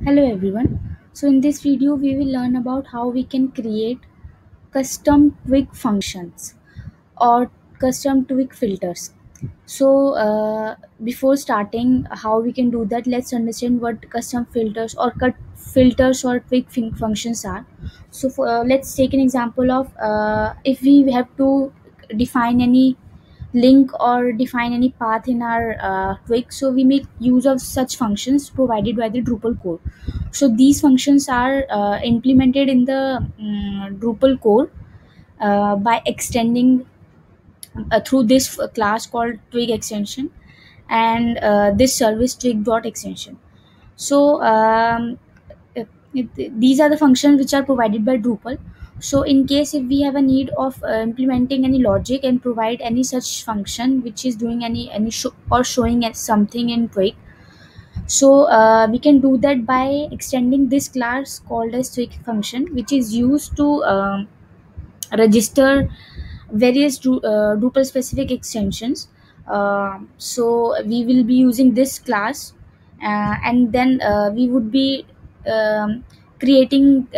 Hello everyone. So in this video we will learn about how we can create custom twig functions or custom twig filters. So before starting how we can do that, let's understand what custom filters or cut filters or twig functions are. Let's take an example of if we have to define any link or define any path in our twig, so we make use of such functions provided by the Drupal core. So these functions are implemented in the Drupal core by extending through this class called twig extension and this service twig dot extension. So these are the functions which are provided by Drupal. So in case if we have a need of implementing any logic and provide any such function which is doing any or showing as something in twig, we can do that by extending this class called as twig function, which is used to register various Drupal specific extensions. So we will be using this class, and then we would be um, creating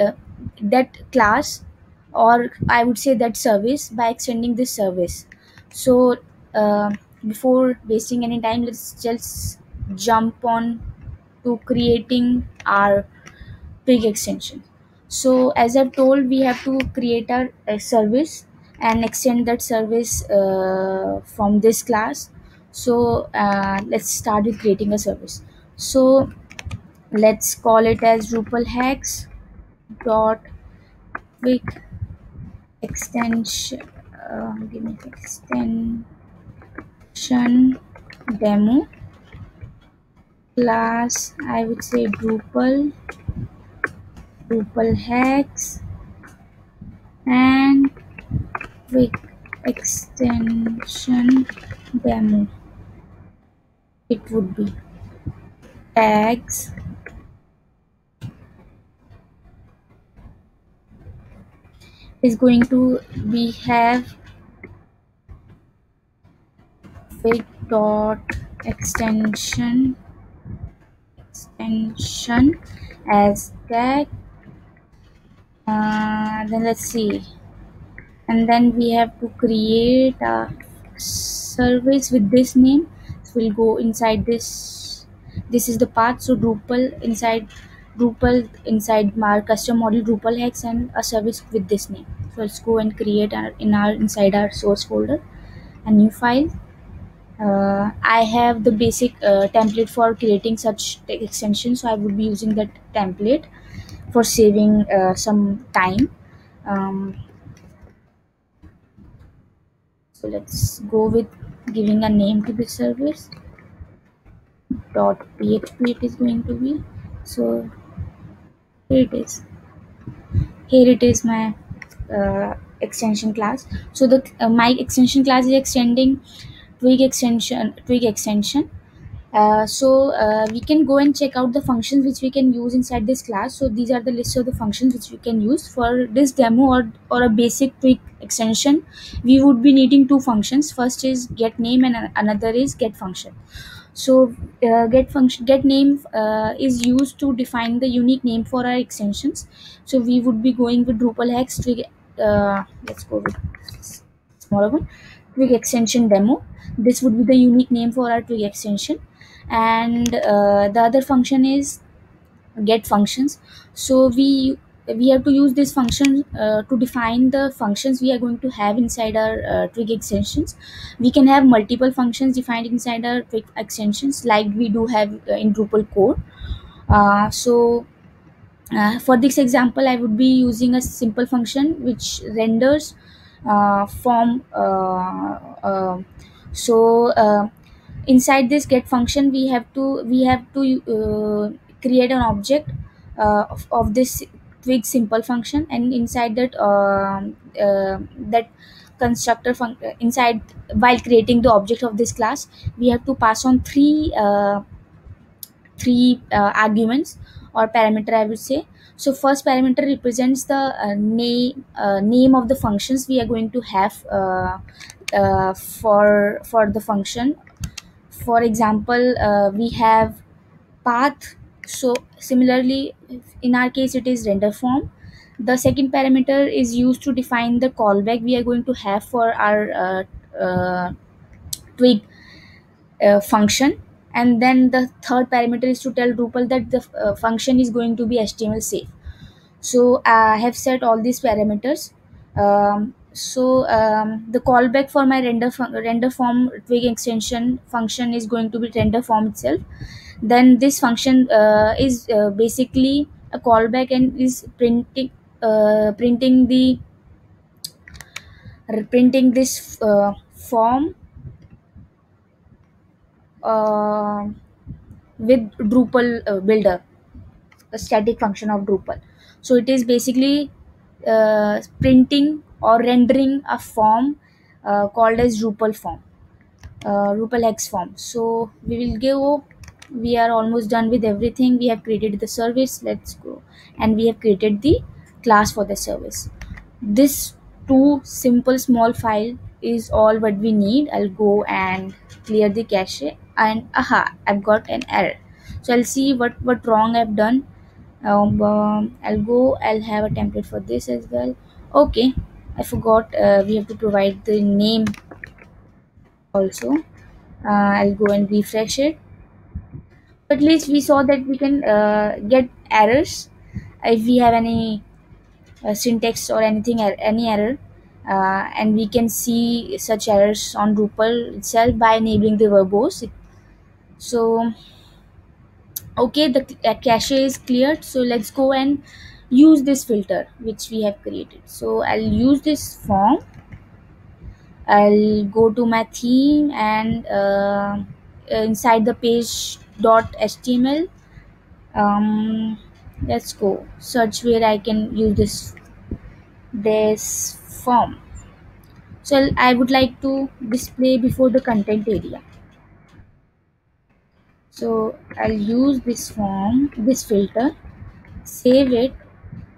that class, or I would say that service, by extending this service. So uh, before wasting any time, let's just jump on to creating our twig extension. So as I've told, we have to create a service and extend that service from this class. Let's start with creating a service. So let's call it as Drupal hacks dot quick extension. Give me extension demo class. I would say Drupal hacks and quick extension demo. It would be tags is going to we have quick dot extension as tag. Then let's see, and then we have to create a service with this name. So we'll go inside this is the path. So Drupal inside my custom model Drupal hacks and a service with this name. So let's go and create inside our source folder a new file. I have the basic template for creating such extensions, so I would be using that template for saving some time. um, so let's go with giving a name to this service. .php it is going to be. So here it is. Here it is my extension class. So the my extension class is extending twig extension. We can go and check out the functions which we can use inside this class. So these are the list of the functions which we can use for this demo, or a basic twig extension. We would be needing two functions. First is get name and another is get function. Get name is used to define the unique name for our extensions. So we would be going with Drupal hacks twig. Let's go with smaller one, twig extension demo. This would be the unique name for our twig extension, and the other function is get functions. So we have to use this function to define the functions we are going to have inside our twig extensions. We can have multiple functions defined inside our twig extensions, like we do have in Drupal core. For this example, I would be using a simple function which renders form so inside this get function we have to create an object of this twig simple function, and inside that constructor inside, while creating the object of this class, we have to pass on three arguments or parameter, I would say. So first parameter represents the name of the functions we are going to have for the function. For example, we have path So similarly, in our case it is render form. The second parameter is used to define the callback we are going to have for our twig function. And then the third parameter is to tell Drupal that the function is going to be HTML safe. So I have set all these parameters. The callback for my render form twig extension function is going to be render form itself. Then this function is basically a callback and is printing this form uh, with Drupal builder, a static function of Drupal. So it is basically printing or rendering a form called as Drupal form, Drupal X form. So we will go. We are almost done with everything. We have created the service. Let's go, and we have created the class for the service. This two simple small file is all what we need. I'll go and clear the cache, and aha, I've got an error. So I'll see what wrong I've done. I'll go. I'll have a template for this as well. Okay, I forgot. We have to provide the name also. I'll go and refresh it. At least we saw that we can get errors if we have any syntax or anything any error, and we can see such errors on Drupal itself by enabling the verbose. So okay, the cache is cleared. So let's go and use this filter which we have created. So I'll use this form. I'll go to my theme and inside the page .html, let's go search where I can use this form. So I would like to display before the content area. So I'll use this form, this filter, save it.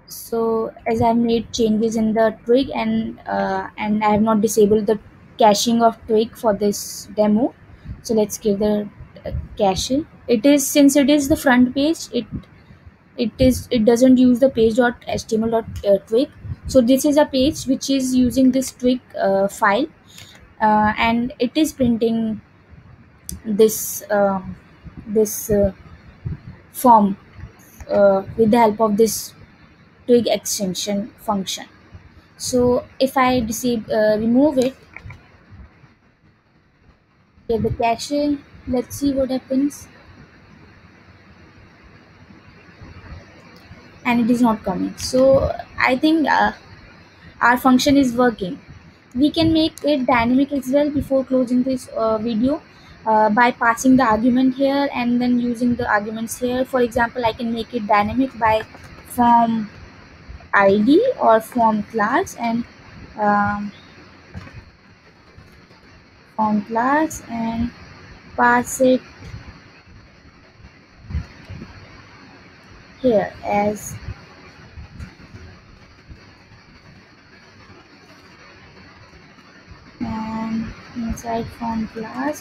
So as I made changes in the twig, and I have not disabled the caching of twig for this demo. So let's give the cache. It is, since it is the front page, it doesn't use the page.html.twig. So this is a page which is using this twig file, and it is printing this form with the help of this twig extension function. So if I remove it, get the cache, let's see what happens. And it is not coming. So I think our function is working. We can make it dynamic as well before closing this video, by passing the argument here and then using the arguments here. For example, I can make it dynamic by form id or form class, and um, form class, and pass it here as and inside form class.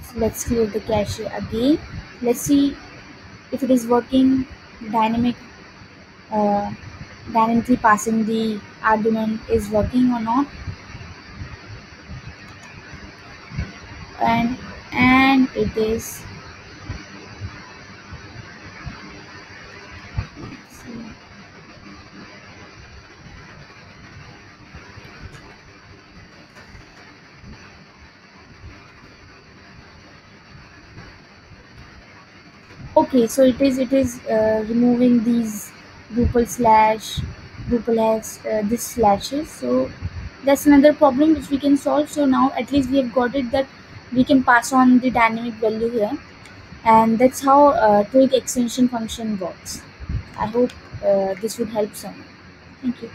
So let's clear the cache again. Let's see if it is working. Dynamic uh, Dynamically passing the argument is working or not. And it is. Okay, so it is removing these Drupal has this slashes. So that's another problem which we can solve. So now at least we have got it that we can pass on the dynamic value here, and that's how twig extension function works. I hope this would help someone. Thank you.